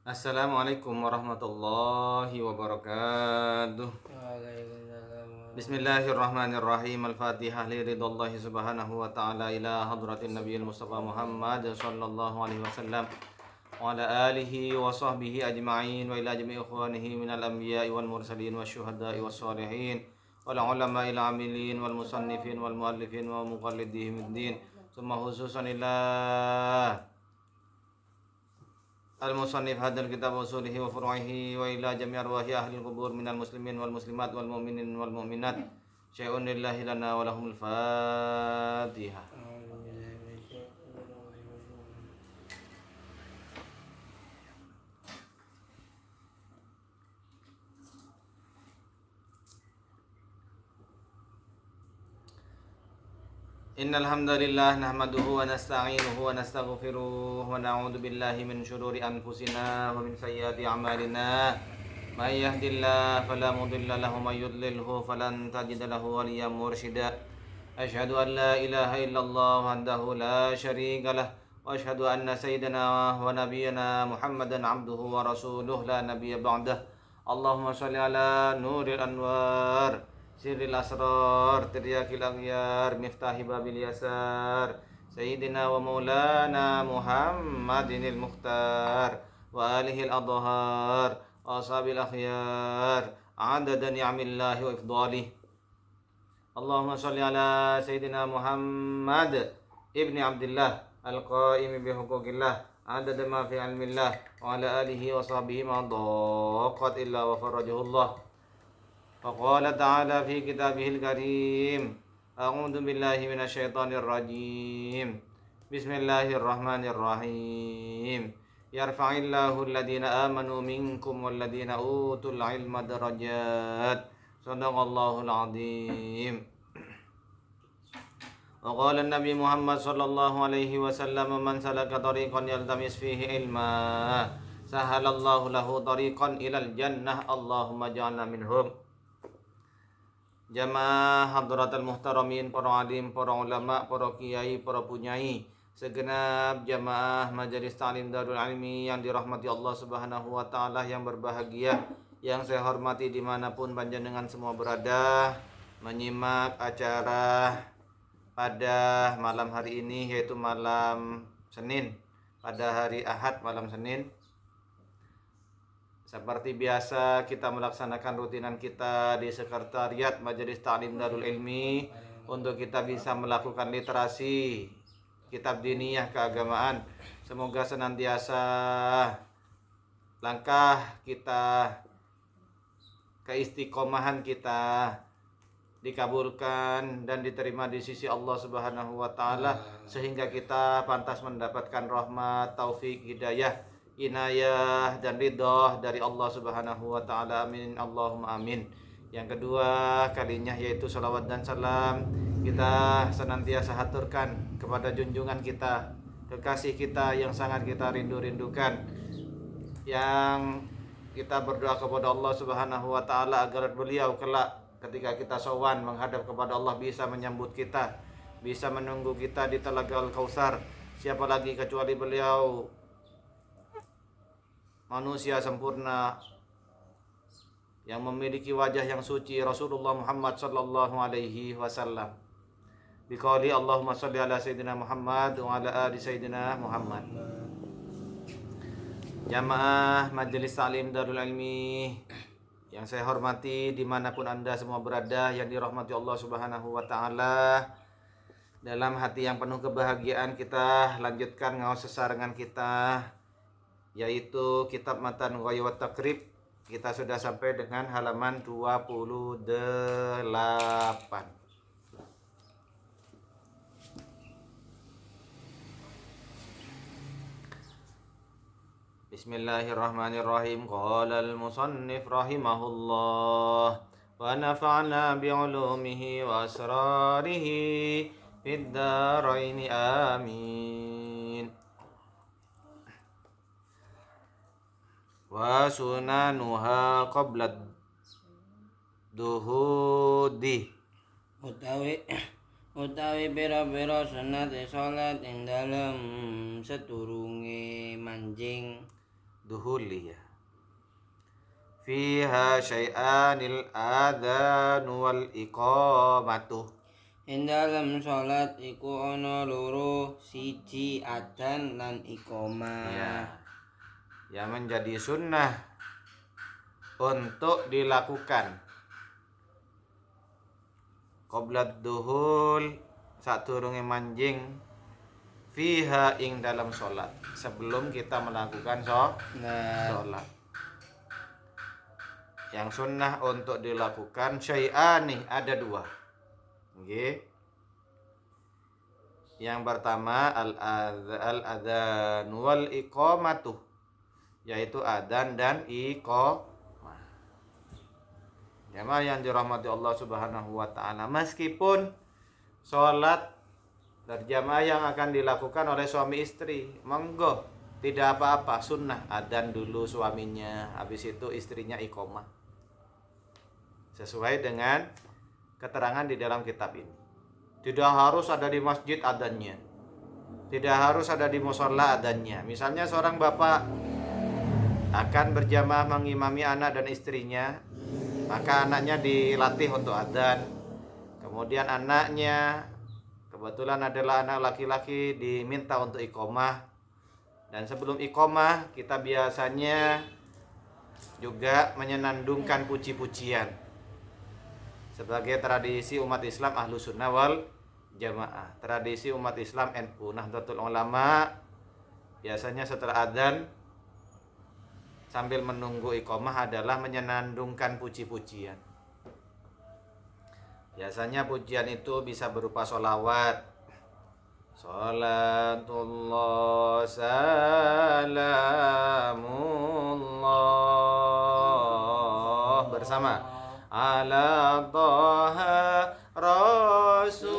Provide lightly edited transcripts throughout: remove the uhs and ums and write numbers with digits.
Assalamualaikum warahmatullahi wabarakatuh. Bismillahirrahmanirrahim. Al-Fatihah li ridallahi subhanahu wa ta'ala ila hadratin nabiyil mustafa Muhammad sallallahu alaihi wasallam wa ala alihi wa sahbihi ajma'in wa ila jami'i ikhwanihi minal anbiya'i wal mursalin wa syuhada'i wa salihin wal ulama'il amilin wal musannifin wal muallifin wa muqallidihim din summa khususan ila al-musannif hadal kitab usulihi wa furu'ihi wa ila jami' arwahi ahli al-qubur minal muslimin wal muslimat wal mu'minin wal mu'minat syai'un lillahi lana wa lahumul fatihah. Innal hamdalillah nahmaduhu wa nasta'inuhu wa nastaghfiruh wa na'udzu billahi min shururi anfusina wa min sayyiati a'malina. May yahdihillahu fala mudilla lahu wa may yudlilhu falan tajida lahu waliyyan mursyida. Asyhadu an la ilaha illallah wahdahu la syarika lah wa asyhadu anna sayyidina wa nabiyyana Muhammadan abduhu wa rasuluh la nabiyya ba'dah. Allahumma shalli ala nuril anwar sirril asrar tiryakil aghyar miftahi babil yasar sayyidina wa maulana Muhammadinil mukhtar wa alihil adhar wa ashabil akhyar adada ni'amillahi wa ifdalih. Allahumma shalli ala sayyidina Muhammad ibni Abdillah al-qaimi bihuquqillah adada ma fi ilmillah wa ala alihi wa sahbihi ma daqat illa wa farajahullah. فقال تعالى في كتابه الكريم أعوذ بالله من الشيطان الرجيم بسم الله الرحمن الرحيم يرفع الله الذين آمنوا منكم والذين أوتوا العلم درجات صدق الله العظيم. وقال النبي محمد صلى الله عليه وسلم من سلك طريقا يلتمس فيه علما سهل الله له طريقا إلى الجنة اللهم اجعلنا منهم. Jamaah hadratul muhtaramin, para alim, para ulama, para kiai, para punyai, segenap jamaah majelis ta'lim Darul Ilmi yang dirahmati Allah Subhanahu wa taala yang berbahagia, yang saya hormati dimanapun panjenengan semua berada menyimak acara pada malam hari ini, yaitu malam Senin, pada hari Ahad malam Senin. Seperti biasa kita melaksanakan rutinan kita di sekretariat Majelis Ta'lim Darul Ilmi untuk kita bisa melakukan literasi kitab diniyah keagamaan. Semoga senantiasa langkah kita, keistiqomahan kita dikabulkan dan diterima di sisi Allah Subhanahu wa taala sehingga kita pantas mendapatkan rahmat, taufik, hidayah, inayah dan ridha dari Allah Subhanahu wa taala. Amin Allahumma amin. Yang kedua kalinya yaitu salawat dan salam kita senantiasa haturkan kepada junjungan kita, kekasih kita yang sangat kita rindu-rindukan, yang kita berdoa kepada Allah Subhanahu wa taala agar beliau kelak ketika kita sowan menghadap kepada Allah bisa menyambut kita, bisa menunggu kita di Telaga Al-Kautsar. Siapa lagi kecuali beliau, manusia sempurna yang memiliki wajah yang suci, Rasulullah Muhammad sallallahu alaihi wasallam. Biqauli Allahumma shalli ala sayyidina Muhammad wa ala ali sayyidina Muhammad. Jamaah Majelis Ta'lim Darul Ilmi yang saya hormati dimanapun Anda semua berada, yang dirahmati Allah Subhanahu wa ta'ala, dalam hati yang penuh kebahagiaan kita lanjutkan ngaos sesarengan kita, yaitu kitab Matan Ghaya wa Taqrib. Kita sudah sampai dengan halaman 28. Bismillahirrahmanirrahim. Qala al-musannif rahimahullah wa nafa'na bi'ulumihi wa asrarihi fid dharaini amin. Wa sunanuha qabla duhudi utawi pira-pira sunat salat ing dalem seturunge manjing duhuli ya. Fiha syai'anil adhanu wal iqamatu. Ing dalam salat iku ana loro, siji adzan lan iqamah. Ya. Yang menjadi sunnah untuk dilakukan qoblat duhul saturunge manjing fiha ing dalam sholat, sebelum kita melakukan sholat. Yang sunnah untuk dilakukan syai'ani ada dua. Okay. Yang pertama al-adzan wal iqamatu, yaitu adzan dan iqamah. Jamaah yang dirahmati Allah Subhanahu wa taala, meskipun sholat berjamaah yang akan dilakukan oleh suami istri, monggo, tidak apa-apa, sunnah. Adzan dulu suaminya, habis itu istrinya iqamah, sesuai dengan keterangan di dalam kitab ini. Tidak harus ada di masjid adzannya, tidak harus ada di mushola adzannya. Misalnya seorang bapak akan berjamaah mengimami anak dan istrinya, maka anaknya dilatih untuk adzan. Kemudian anaknya kebetulan adalah anak laki-laki, diminta untuk iqamah. Dan sebelum iqamah kita biasanya juga menyenandungkan puji-pujian sebagai tradisi umat Islam Ahlus Sunnah wal Jamaah. Tradisi umat Islam NU Nahdlatul Ulama, biasanya setelah adzan sambil menunggu iqamah adalah menyenandungkan puji-pujian. Biasanya pujian itu bisa berupa sholawat, salatullah salamullah bersama ala taha rasulillah,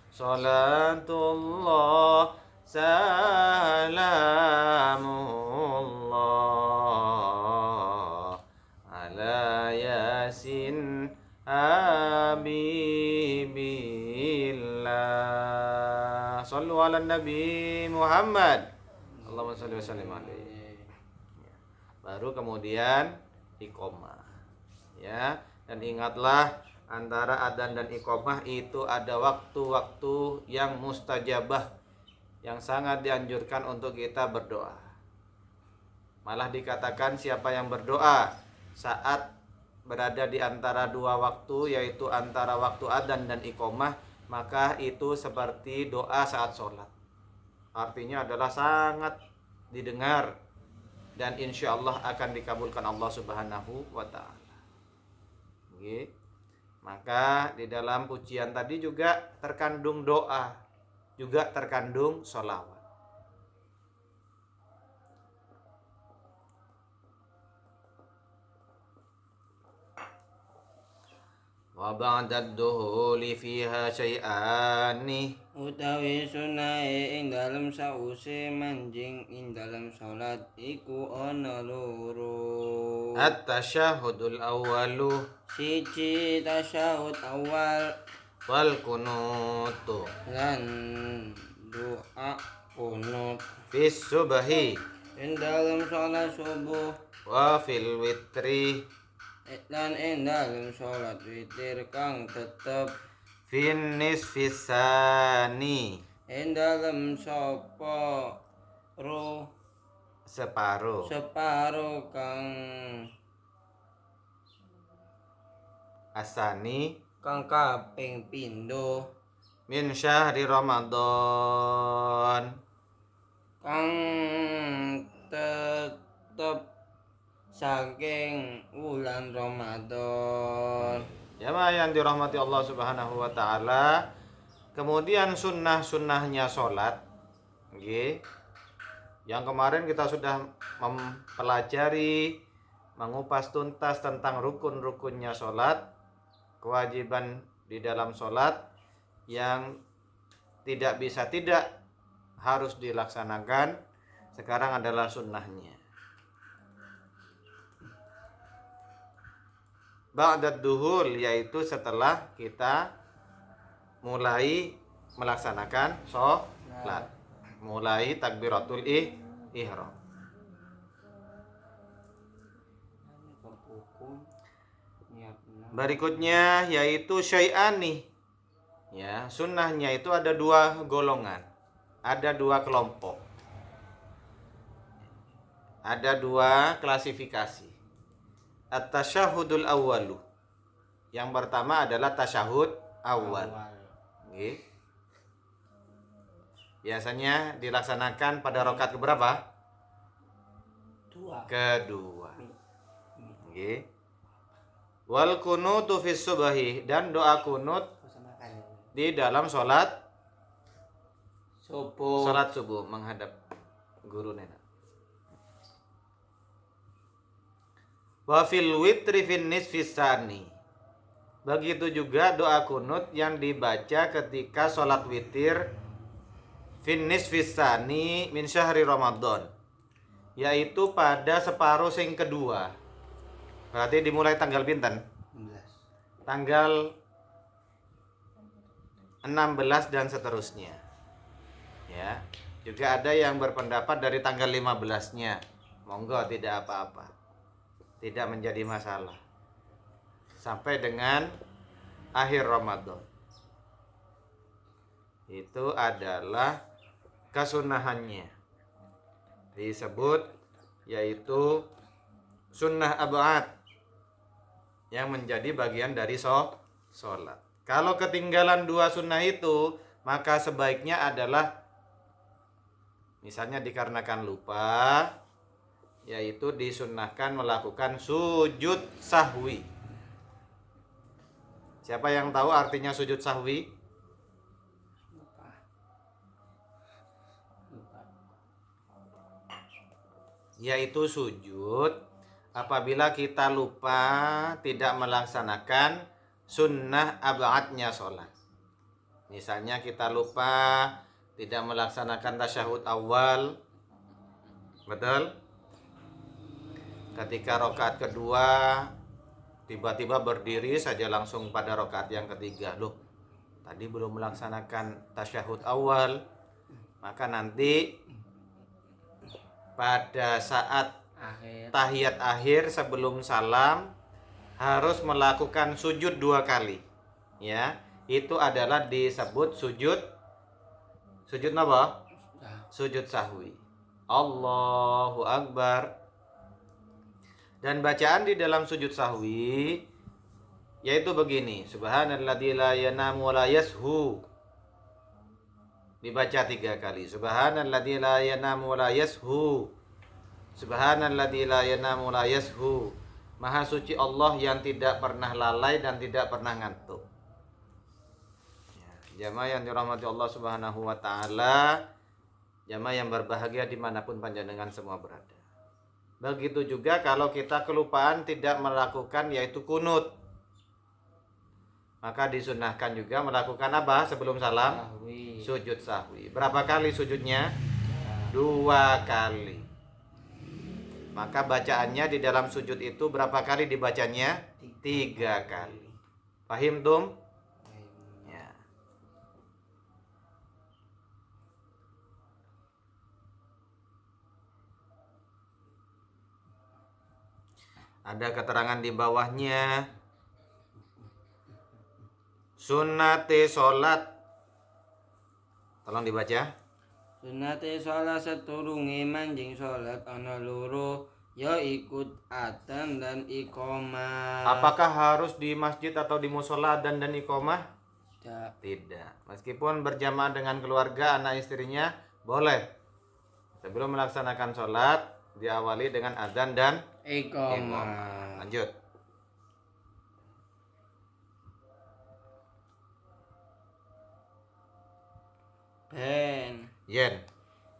salatullah salamullah ala yasin habibillah, sallu ala nabi Muhammad, Allahumma shalli wa sallim alaihi. Baru kemudian iqamah ya. Dan ingatlah, antara adzan dan iqamah itu ada waktu-waktu yang mustajabah, yang sangat dianjurkan untuk kita berdoa. Malah dikatakan siapa yang berdoa saat berada di antara dua waktu, yaitu antara waktu adzan dan iqamah, maka itu seperti doa saat sholat. Artinya adalah sangat didengar dan insya Allah akan dikabulkan Allah Subhanahu wa ta'ala. Okay. Maka di dalam pujian tadi juga terkandung doa, juga terkandung sholawat. Wa ba'da duhuli fiha syai'ani, Utawi sunahe ing dalem sause manjing ing dalem salat iku ana loro. at-tasyahudul awwalu Siji tasyahud awal wal kunutu lan doa kunut fis subhi ing dalem salat subuh wa fil witri lan ing dalem salat witir kang tetep fin nisfis sani ing dalem sapa ro separo separo kang asani kaping pindho min syahri Ramadan kang tetep saking wulan Ramadan. Jamaah yang dirahmati Allah Subhanahu wa taala, kemudian sunnah-sunnahnya sholat, okay. Yang kemarin kita sudah mempelajari, mengupas tuntas tentang rukun-rukunnya sholat, kewajiban di dalam sholat yang tidak bisa tidak harus dilaksanakan. Sekarang adalah sunnahnya. Ba'dad duhul, yaitu setelah kita mulai melaksanakan sholat, mulai takbiratul ihram. Berikutnya yaitu syai'ani. Ya, sunnahnya itu ada dua golongan. Ada dua kelompok. Ada dua klasifikasi. At-tasyahudul awwalu. Yang pertama adalah tasyahud awal. Oke. Biasanya dilaksanakan pada rakaat keberapa? Kedua. Oke. Wal kunutu fis subhi, dan doa kunut di dalam sholat subuh menghadap guru nenek. Wa fil witri fin nisfis tsani. Begitu juga doa kunut yang dibaca ketika sholat witir fin nisfis tsani min syahri Ramadan, yaitu pada separuh sing kedua. Berarti dimulai tanggal pinten? Tanggal 16 dan seterusnya. Ya, juga ada yang berpendapat dari tanggal 15-nya. Monggo, tidak apa-apa. Tidak menjadi masalah. Sampai dengan akhir Ramadan. Itu adalah kesunahannya. Disebut yaitu sunnah ab'ad, yang menjadi bagian dari sholat. Kalau ketinggalan dua sunnah itu, maka sebaiknya adalah misalnya dikarenakan lupa, yaitu disunnahkan melakukan sujud sahwi. Siapa yang tahu artinya sujud sahwi? Yaitu sujud apabila kita lupa tidak melaksanakan sunnah ab'adnya sholat. Misalnya kita lupa tidak melaksanakan tasyahud awal, betul? Ketika rakaat kedua tiba-tiba berdiri saja langsung pada rakaat yang ketiga. Loh, tadi belum melaksanakan tasyahud awal. Maka nanti pada saat tahiyat akhir sebelum salam harus melakukan sujud 2 kali. Ya, itu adalah disebut sujud apa? Sujud sahwi. Allahu Akbar. Dan bacaan di dalam sujud sahwi yaitu begini: Subhanalladzi la yanamu wa la yashu. Dibaca 3 kali. Subhanalladzi la yanamu wa la yashu. Subhanalladzi la yanamu wa la yashu. Maha suci Allah yang tidak pernah lalai dan tidak pernah ngantuk. Ya, jamaah yang dirahmati Allah Subhanahu wa taala, jamaah yang berbahagia dimanapun panjenengan semua berada. Begitu juga kalau kita kelupaan tidak melakukan yaitu kunut, maka disunahkan juga melakukan apa sebelum salam? Sujud sahwi. Berapa kali sujudnya? 2 kali. Maka bacaannya di dalam sujud itu berapa kali dibacanya? 3 kali. Pahim tum? Ya. Ada keterangan di bawahnya. Sunnate sholat. Tolong dibaca. Sunnate sholat sedurunge manjing sholat ana loro, ya ikut adzan dan iqamah. Apakah harus di masjid atau di musola adzan dan iqamah? Tidak. Meskipun berjamaah dengan keluarga, anak istrinya, boleh. Sebelum melaksanakan sholat, diawali dengan adzan dan iqamah. Lanjut.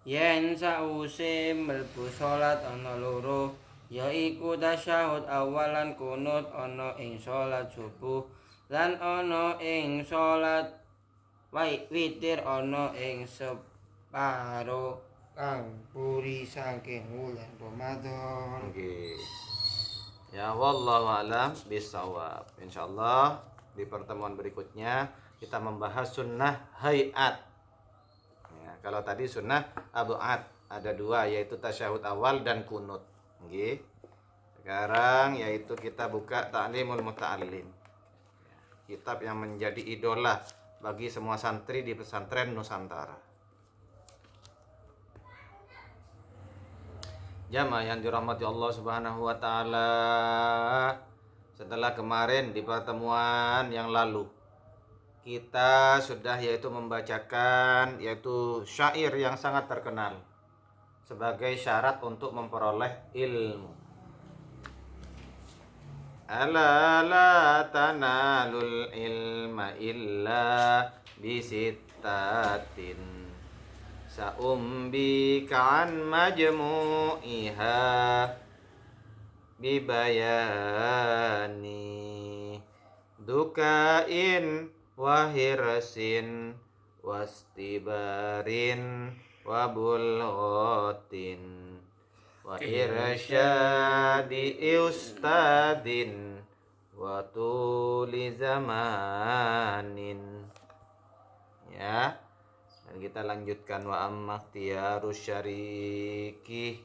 Yen sause mlebu salat ana loro, ya iku tasyahud awal lan kunut ana ing salat subuh lan ana ing salat witir ana ing separo kang puri saking wulan Ramadan. Oke. Ya, wallahu alam bisawab. Insyaallah di pertemuan berikutnya kita membahas sunnah hayat. Kalau tadi sunnah ab'ad ada dua, yaitu tasyahud awal dan kunut. Nggih. Sekarang yaitu kita buka Ta'limul Muta'allim. Kitab yang menjadi idola bagi semua santri di pesantren Nusantara. Jamaah yang dirahmati Allah Subhanahu wa taala, setelah kemarin di pertemuan yang lalu kita sudah yaitu membacakan yaitu syair yang sangat terkenal sebagai syarat untuk memperoleh ilmu. Ala la tanalul ilma illa bisittatin sa'umbika an majmu'iha bibayani dukain wa hirsin wastibarin wa bulghatin wa irsyadi ustadin wa tuli zamanin. Ya, dan kita lanjutkan wa amma ikhtiyarus syariki.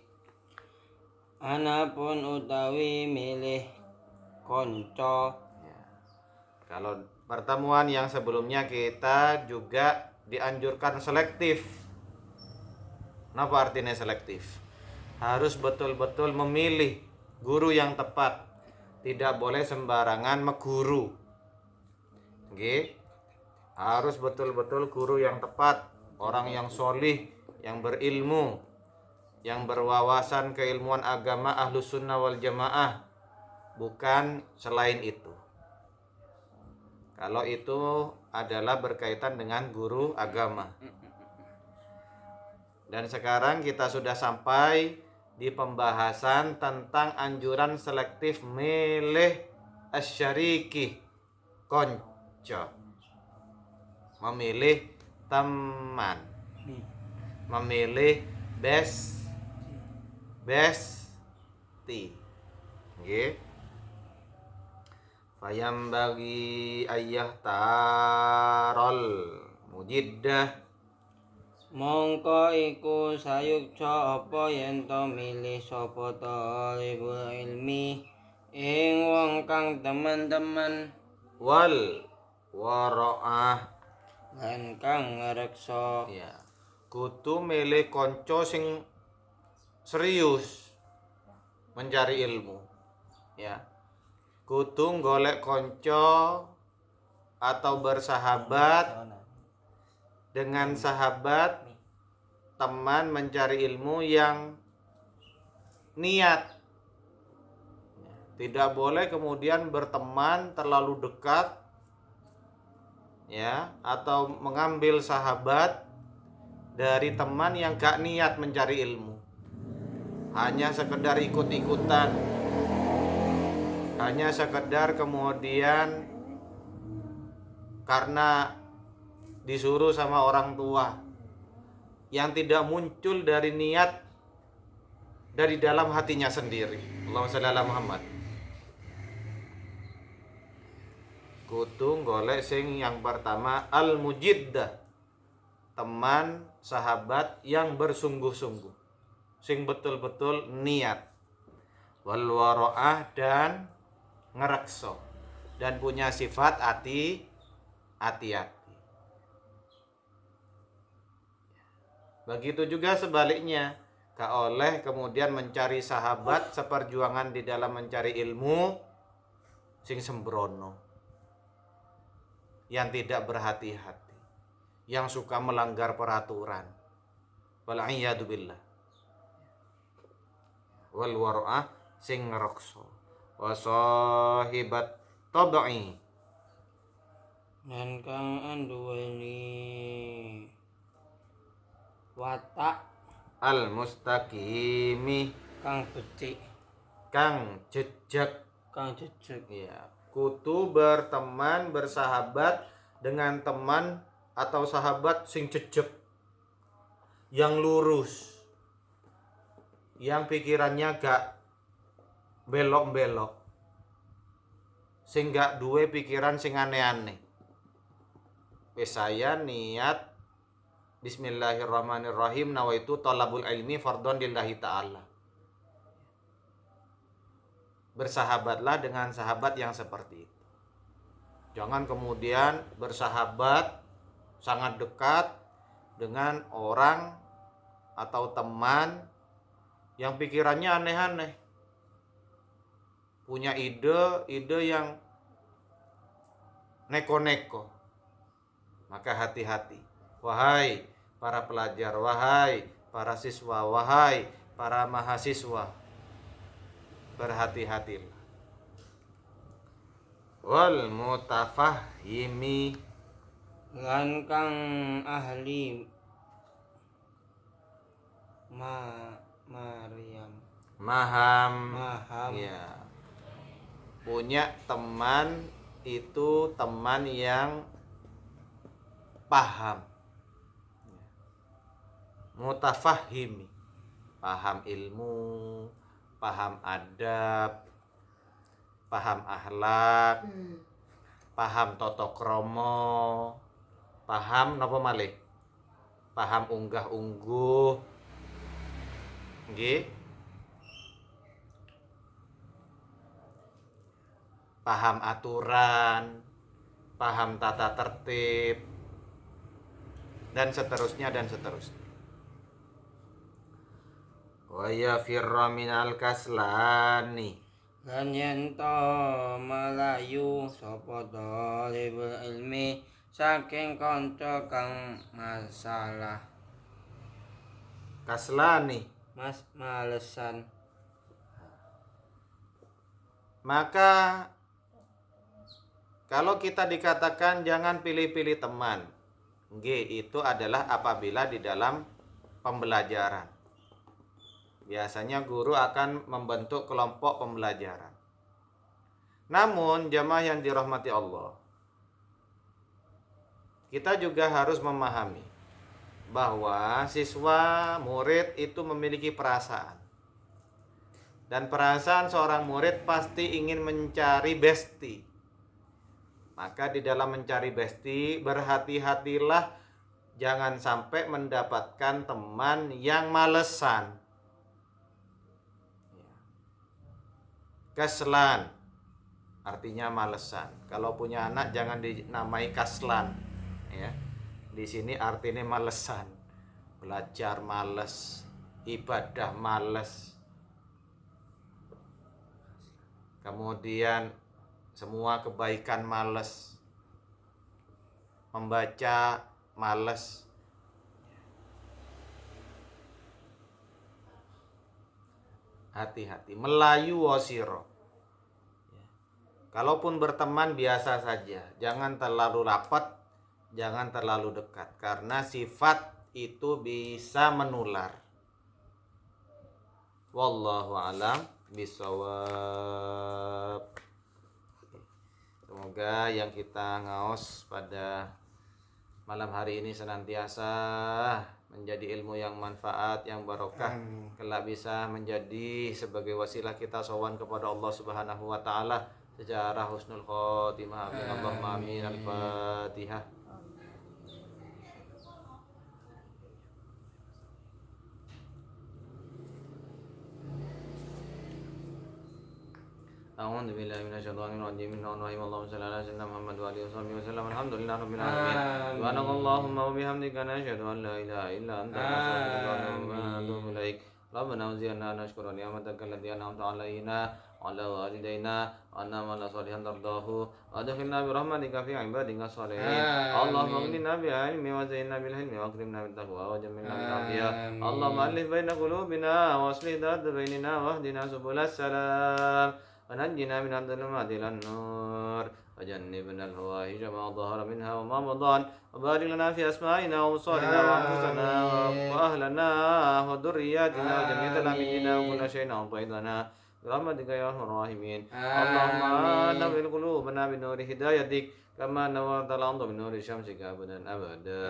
Anapun utawi milih konco. Ya. Kalau pertemuan yang sebelumnya kita juga dianjurkan selektif. Apa artinya selektif? Harus betul-betul memilih guru yang tepat. Tidak boleh sembarangan meguru. Oke? Harus betul-betul guru yang tepat, orang yang solih, yang berilmu, yang berwawasan keilmuan agama Ahlus Sunnah wal Jamaah, bukan selain itu. Kalau itu adalah berkaitan dengan guru agama. Dan sekarang kita sudah sampai di pembahasan tentang anjuran selektif milih asyariki, konco, memilih teman, memilih bestie. Nggih. Fayam bagi ayah tarol mujiddah, Mongko iku sayukca apa yen to milih sapa talibul ilmi ing wong kang teman-teman wal wara'ah, lan kang ngreksa. ya, kudu milih konco sing serius mencari ilmu, ya. Kudu golek konco atau bersahabat dengan sahabat teman mencari ilmu yang niat. Tidak boleh kemudian berteman terlalu dekat, ya, atau mengambil sahabat dari teman yang gak niat mencari ilmu, hanya sekedar ikut-ikutan, hanya sekedar kemudian karena disuruh sama orang tua, yang tidak muncul dari niat dari dalam hatinya sendiri. Allahumma shalli ala Muhammad. Kudu golek sing yang pertama al-mujiddah, teman sahabat yang bersungguh-sungguh, sing betul-betul niat. Wal wara'ah, dan ngerekso, dan punya sifat hati-hati. Begitu juga sebaliknya, gak oleh kemudian mencari sahabat seperjuangan di dalam mencari ilmu sing sembrono, yang tidak berhati-hati, yang suka melanggar peraturan. Wal'iyadu billah. Wal wara'ah, sing ngerekso. Wa sahibat tab'i, Dan kang anduweni watak al-mustaqimi, kang becik, kang jejak. kang jejeg. Ya, kudu berteman, bersahabat dengan teman atau sahabat sing jejeg, yang lurus, yang pikirannya gak belok-belok, sing gak duwe pikiran sing aneh-aneh. Saya niat Bismillahirrahmanirrahim, nawaitu talabul ilmi fardhon lillahi ta'ala. Bersahabatlah dengan sahabat yang seperti itu. Jangan kemudian bersahabat sangat dekat dengan orang atau teman yang pikirannya aneh-aneh, punya ide yang neko-neko. Maka hati-hati, wahai para pelajar, wahai para siswa, wahai para mahasiswa, berhati-hatilah. Wal mutafahimi, lan kang ahli Maryam maham, maham ya, punya teman itu teman yang paham, mutafahimi, paham ilmu, paham adab, paham akhlak, paham tata krama, paham napa malih? Paham unggah-ungguh. Nggih. Paham aturan, paham tata tertib, dan seterusnya dan seterusnya. Wa yafirra minal kaslani, lan yen to melayu sapa talibul ilmi saking kanca kang masalah kaslani, malesan. maka kalau kita dikatakan jangan pilih-pilih teman, itu adalah apabila di dalam pembelajaran. Biasanya guru akan membentuk kelompok pembelajaran. Namun jamaah yang dirahmati Allah, kita juga harus memahami bahwa siswa murid itu memiliki perasaan. Dan perasaan seorang murid pasti ingin mencari bestie. Maka di dalam mencari bestie, berhati-hatilah jangan sampai mendapatkan teman yang malesan. Kaslan artinya malesan. Kalau punya anak jangan dinamai kaslan, ya. Di sini artinya malesan. Belajar males, ibadah males. Kemudian semua kebaikan males, membaca males. Hati-hati, melayu wasiro. Kalaupun berteman biasa saja, jangan terlalu rapat, jangan terlalu dekat, karena sifat itu bisa menular. Wallahu a'lam bishawab. Semoga yang kita ngaos pada malam hari ini senantiasa menjadi ilmu yang manfaat, yang barokah, kelak bisa menjadi sebagai wasilah kita sowan kepada Allah Subhanahu wa taala secara husnul khotimah. Amin Allahumma amin. Al-Fatihah. A'udzu billahi minasyaitonir rajim. Bismillahirrahmanirrahim. Allahumma shalli ala sayyidina Muhammad wa alihi wasallam. Alhamdulillahi rabbil alamin. Subhanakallahumma wa bihamdika nashhadu an la ilaha illa anta nastaghfiruka wa natubu ilaik. Rabbana uzi'na nashkura ni'mataka allati an'amta 'alaina wa 'ala walidayna wa na'mal salihan tardahu wa adkhilna bi rahmatika fi ibadika shalihin. Allahumma aghnina bil ilmi wa zayyinna bil hilmi wa akrimna bit taqwa wa jammilna bil 'afiyah. Allahumma alif baina qulubina wa aslih dhat bainina wa hdina subulas salam. ونجنا من الظلمات إلى النور وجنبنا الفواحش ما ظهر منها وما بطن وبارك لنا في أسمائنا وأبصارنا وأنفسنا وأهلنا وذرياتنا وجميع تلاميذنا وكل شيء أعطيتنا برحمتك يا أرحم الراحمين. اللهم نور قلوبنا بنور هدايتك كما نورت الأرض بنور شمسك أبدا أبدا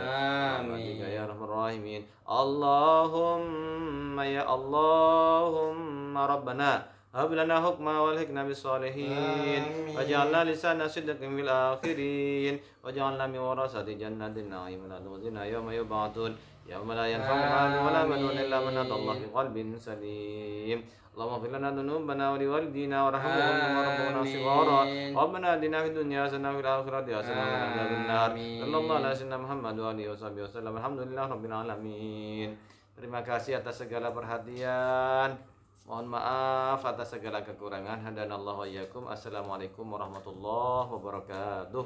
برحمتك يا أرحم الراحمين. اللهم يا اللهم ربنا هب لنا حكما والحقنا بالصالحين واجعلنا لسان صدق في الآخرين واجعلنا من ورثة جنة النعيم ولا تخزنا يوم يبعثون يوم لا ينفع مال ولا بنون إلا من أتى الله بقلب سليم اللهم اغفر لنا ذنوبنا ولوالدينا وارحمهم كما ربونا صغارا ربنا آتنا في الدنيا حسنة وفي الآخرة حسنة وقنا عذاب النار صلى الله على سيدنا محمد وآله وصحبه وسلم الحمد لله رب العالمين. Terima kasih atas segala perhatian. Mohon maaf atas segala kekurangan. Hadanallahu wa iyyakum. Assalamualaikum warahmatullahi wabarakatuh.